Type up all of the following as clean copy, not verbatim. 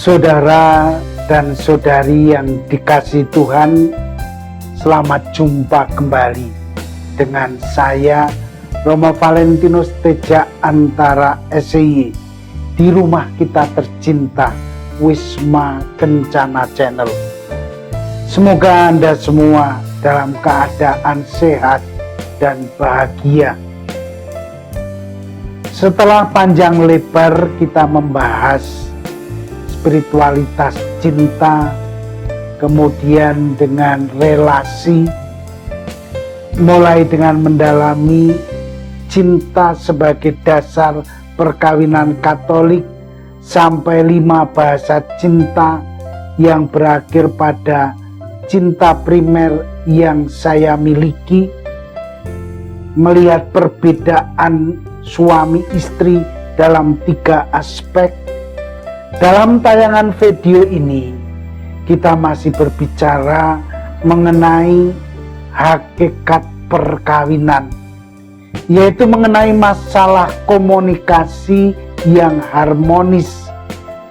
Saudara dan saudari yang dikasihi Tuhan, selamat jumpa kembali dengan saya Romo Valentinus Teja Antara SCY di rumah kita tercinta Wisma Kencana Channel. Semoga Anda semua dalam keadaan sehat dan bahagia. Setelah panjang lebar kita membahas spiritualitas cinta, kemudian dengan relasi, mulai dengan mendalami cinta sebagai dasar perkawinan Katolik sampai 5 bahasa cinta yang berakhir pada cinta primer yang saya miliki, melihat perbedaan suami istri dalam 3 aspek. Dalam tayangan video ini, kita masih berbicara mengenai hakikat perkawinan, yaitu mengenai masalah komunikasi yang harmonis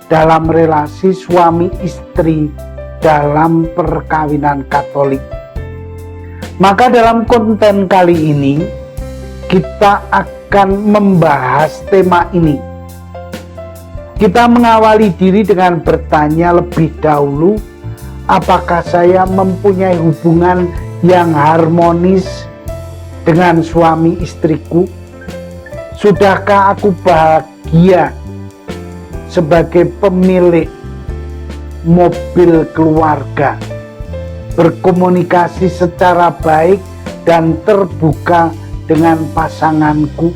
dalam relasi suami istri dalam perkawinan Katolik. Maka dalam konten kali ini, kita akan membahas tema ini. Kita mengawali diri dengan bertanya lebih dahulu, apakah saya mempunyai hubungan yang harmonis dengan suami istriku? Sudahkah aku bahagia sebagai pemilik mobil keluarga, berkomunikasi secara baik dan terbuka dengan pasanganku?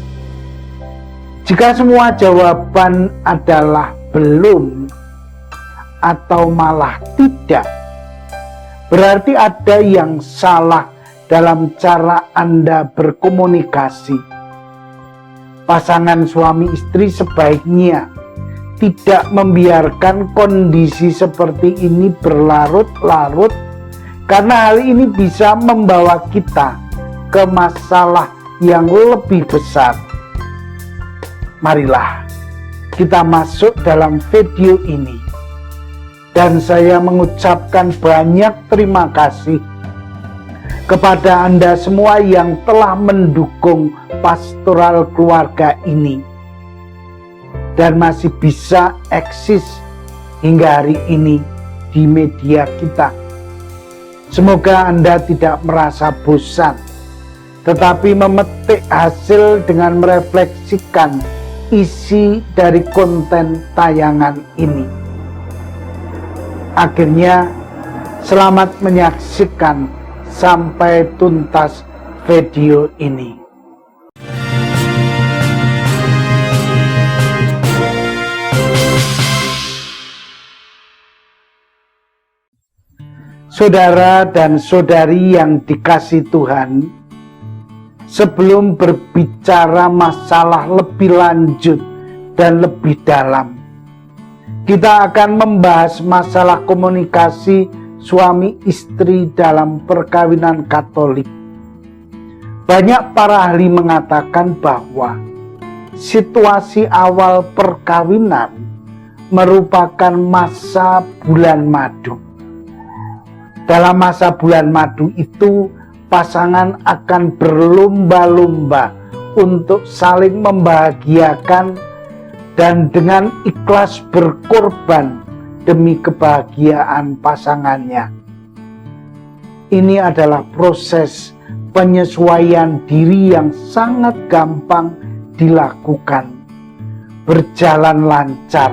Jika semua jawaban adalah belum atau malah tidak, berarti ada yang salah dalam cara Anda berkomunikasi. Pasangan suami istri sebaiknya tidak membiarkan kondisi seperti ini berlarut-larut, karena hal ini bisa membawa kita ke masalah yang lebih besar. Marilah kita masuk dalam video ini, dan saya mengucapkan banyak terima kasih kepada Anda semua yang telah mendukung pastoral keluarga ini dan masih bisa eksis hingga hari ini di media kita. Semoga Anda tidak merasa bosan, tetapi memetik hasil dengan merefleksikan isi dari konten tayangan ini. Akhirnya, selamat menyaksikan sampai tuntas video ini. Saudara dan saudari yang dikasihi Tuhan, sebelum berbicara masalah lebih lanjut dan lebih dalam, kita akan membahas masalah komunikasi suami istri dalam perkawinan Katolik. Banyak para ahli mengatakan bahwa situasi awal perkawinan merupakan masa bulan madu. Dalam masa bulan madu itu, pasangan akan berlomba-lomba untuk saling membahagiakan dan dengan ikhlas berkorban demi kebahagiaan pasangannya. Ini adalah proses penyesuaian diri yang sangat gampang dilakukan, berjalan lancar,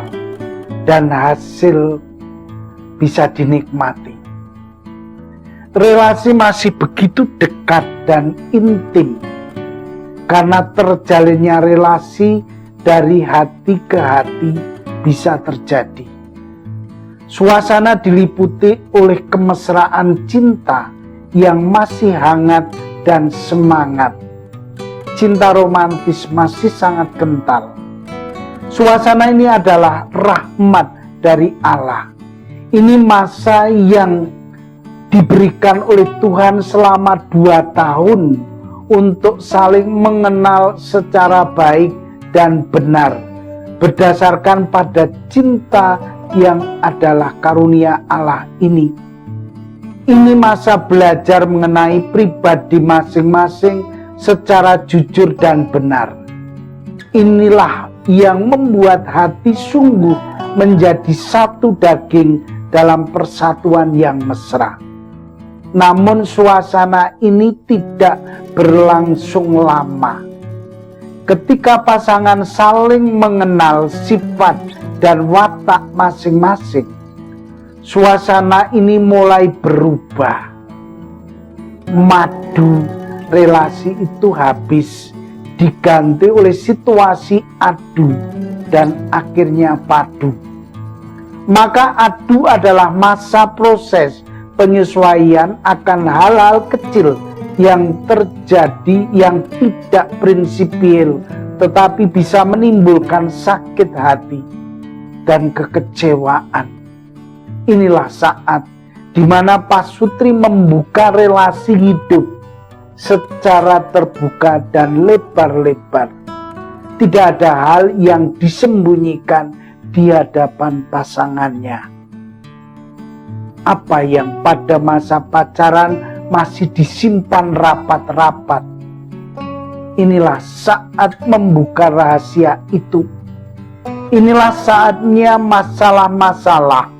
dan hasil bisa dinikmati. Relasi masih begitu dekat dan intim karena terjalinnya relasi dari hati ke hati bisa terjadi. Suasana diliputi oleh kemesraan cinta yang masih hangat dan semangat. Cinta romantis masih sangat kental. Suasana ini adalah rahmat dari Allah. Ini masa yang diberikan oleh Tuhan selama 2 tahun untuk saling mengenal secara baik dan benar, berdasarkan pada cinta yang adalah karunia Allah ini. Ini masa belajar mengenai pribadi masing-masing secara jujur dan benar. Inilah yang membuat hati sungguh menjadi satu daging dalam persatuan yang mesra. Namun suasana ini tidak berlangsung lama. Ketika pasangan saling mengenal sifat dan watak masing-masing, suasana ini mulai berubah. Madu relasi itu habis, diganti oleh situasi adu dan akhirnya padu. Maka adu adalah masa proses penyesuaian akan hal-hal kecil yang terjadi yang tidak prinsipil, tetapi bisa menimbulkan sakit hati dan kekecewaan. Inilah saat di mana Pak Sutri membuka relasi hidup secara terbuka dan lebar-lebar. Tidak ada hal yang disembunyikan di hadapan pasangannya. Apa yang pada masa pacaran masih disimpan rapat-rapat, inilah saat membuka rahasia itu. Inilah saatnya masalah-masalah,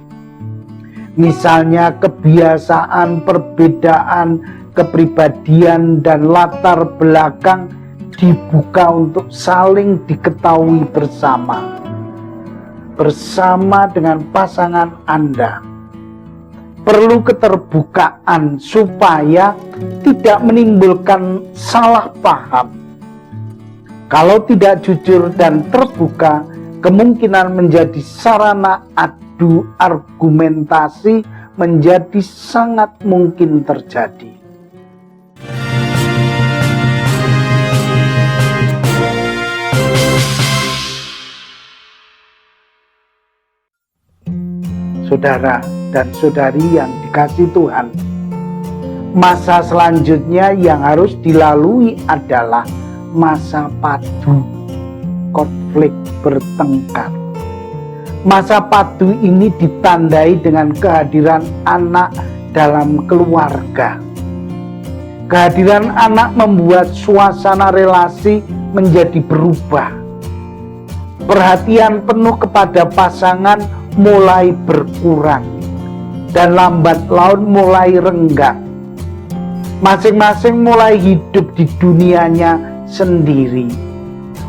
misalnya kebiasaan, perbedaan, kepribadian, dan latar belakang dibuka untuk saling diketahui bersama dengan pasangan Anda. Perlu keterbukaan supaya tidak menimbulkan salah paham. Kalau tidak jujur dan terbuka, kemungkinan menjadi sarana adu argumentasi menjadi sangat mungkin terjadi. Saudara dan saudari yang dikasihi Tuhan, masa selanjutnya yang harus dilalui adalah masa padu, konflik, bertengkar. Masa padu ini ditandai dengan kehadiran anak dalam keluarga. Kehadiran anak membuat suasana relasi menjadi berubah. Perhatian penuh kepada pasangan mulai berkurang dan lambat laun mulai renggang. Masing-masing mulai hidup di dunianya sendiri.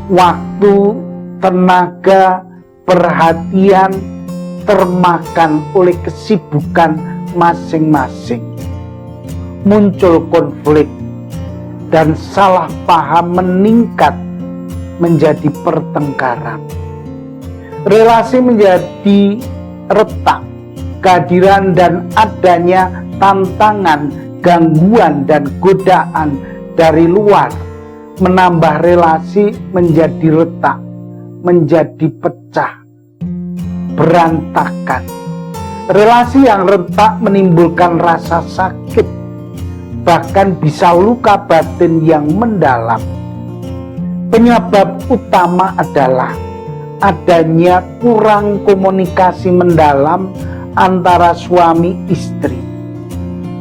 Waktu, tenaga, perhatian termakan oleh kesibukan masing-masing. Muncul konflik dan salah paham meningkat menjadi pertengkaran. Relasi menjadi retak. Kehadiran dan adanya tantangan, gangguan, dan godaan dari luar menambah relasi menjadi retak, menjadi pecah, berantakan. Relasi yang retak menimbulkan rasa sakit, bahkan bisa luka batin yang mendalam. Penyebab utama adalah adanya kurang komunikasi mendalam antara suami istri.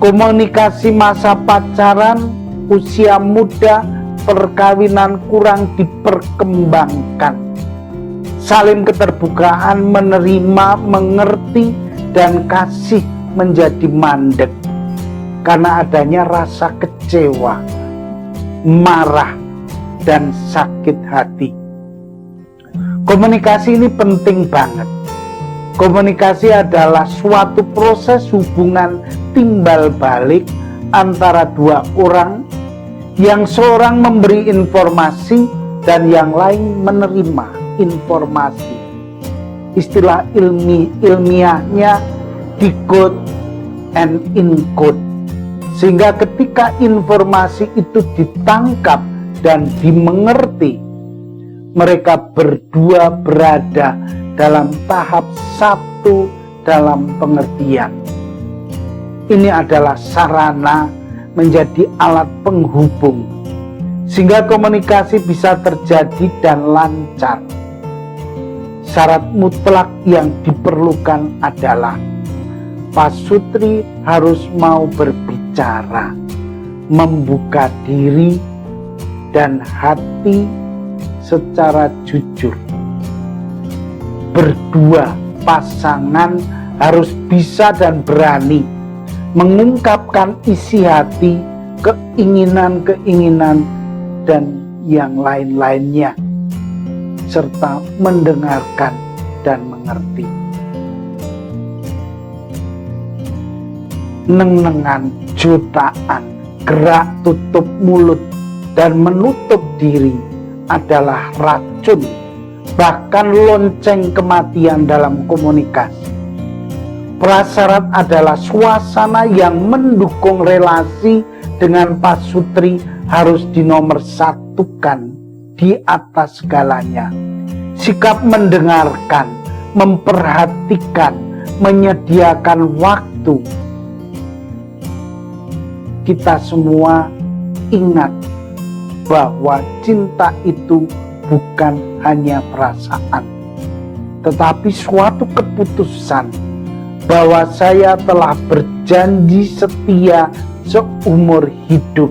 Komunikasi masa pacaran, usia muda, perkawinan kurang diperkembangkan. Saling keterbukaan, menerima, mengerti, dan kasih menjadi mandek karena adanya rasa kecewa, marah, dan sakit hati. Komunikasi ini penting banget. Komunikasi adalah suatu proses hubungan timbal balik antara dua orang, yang seorang memberi informasi dan yang lain menerima informasi. Istilah ilmiahnya decode and encode. Sehingga ketika informasi itu ditangkap dan dimengerti, mereka berdua berada dalam tahap satu dalam pengertian. Ini adalah sarana menjadi alat penghubung, sehingga komunikasi bisa terjadi dan lancar. syarat mutlak yang diperlukan adalah pasutri harus mau berbicara, membuka diri dan hati secara jujur. Berdua pasangan harus bisa dan berani mengungkapkan isi hati, keinginan-keinginan, dan yang lain-lainnya, serta mendengarkan dan mengerti. Neng-nengan, jutaan, gerak tutup mulut, dan menutup diri adalah racun, bahkan lonceng kematian dalam komunikasi. Prasyarat adalah suasana yang mendukung relasi dengan pasutri harus dinomorsatukan di atas segalanya. Sikap mendengarkan, memperhatikan, menyediakan waktu. Kita semua ingat bahwa cinta itu bukan hanya perasaan, tetapi suatu keputusan bahwa saya telah berjanji setia seumur hidup.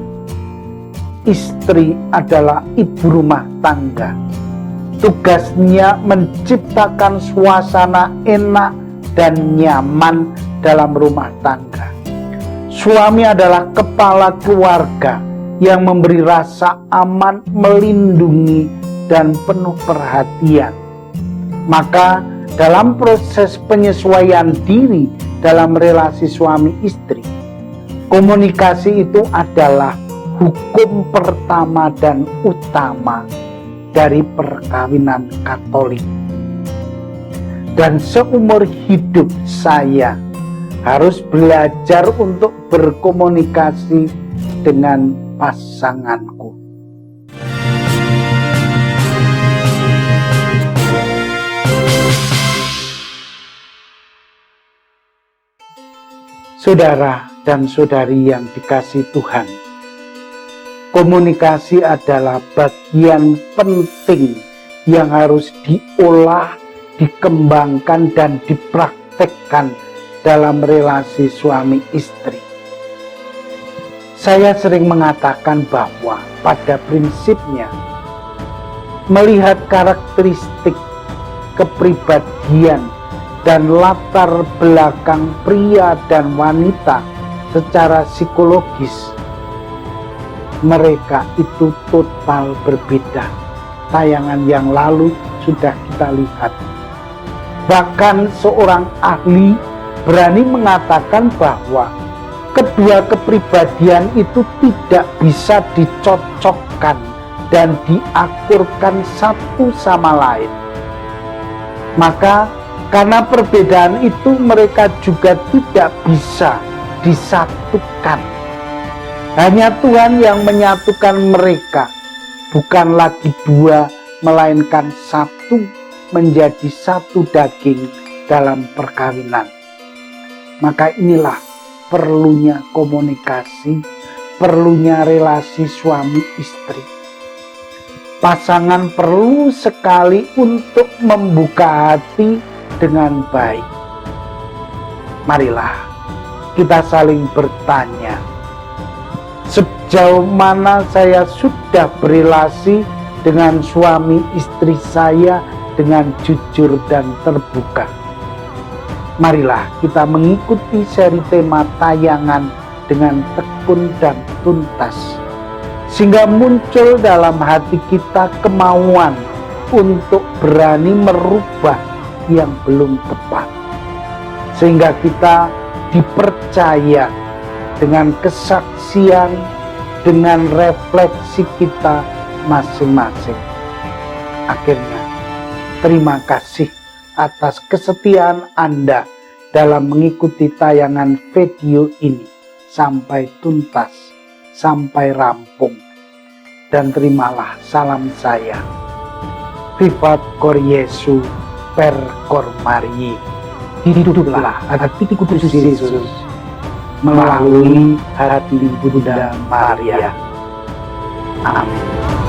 Istri adalah ibu rumah tangga. Tugasnya menciptakan suasana enak dan nyaman dalam rumah tangga. Suami adalah kepala keluarga yang memberi rasa aman, melindungi, dan penuh perhatian. Maka dalam proses penyesuaian diri dalam relasi suami istri, komunikasi itu adalah hukum pertama dan utama dari perkawinan Katolik. Dan seumur hidup saya harus belajar untuk berkomunikasi dengan pasanganku. Saudara dan saudari yang dikasihi Tuhan, komunikasi adalah bagian penting yang harus diolah, dikembangkan, dan dipraktekkan dalam relasi suami istri. Saya sering mengatakan bahwa pada prinsipnya melihat karakteristik, kepribadian, dan latar belakang pria dan wanita secara psikologis, mereka itu total berbeda. Tayangan yang lalu sudah kita lihat. Bahkan seorang ahli berani mengatakan bahwa kedua kepribadian itu tidak bisa dicocokkan dan diakurkan satu sama lain. Maka karena perbedaan itu mereka juga tidak bisa disatukan. Hanya Tuhan yang menyatukan mereka, bukan lagi dua, melainkan satu, menjadi satu daging dalam perkawinan. Maka inilah perlunya komunikasi, perlunya relasi suami istri. Pasangan perlu sekali untuk membuka hati dengan baik. Marilah kita saling bertanya, sejauh mana saya sudah berelasi dengan suami istri saya dengan jujur dan terbuka. Marilah kita mengikuti seri tema tayangan dengan tekun dan tuntas, sehingga muncul dalam hati kita kemauan untuk berani merubah yang belum tepat, sehingga kita dipercaya dengan kesaksian, dengan refleksi kita masing-masing. Akhirnya, terima kasih atas kesetiaan Anda dalam mengikuti tayangan video ini sampai tuntas, sampai rampung. Dan terimalah salam saya. Vivat Cor Jesu per Cor Mariae. Hiduplah hati kudus Yesus melalui hati Bunda Maria. Amin.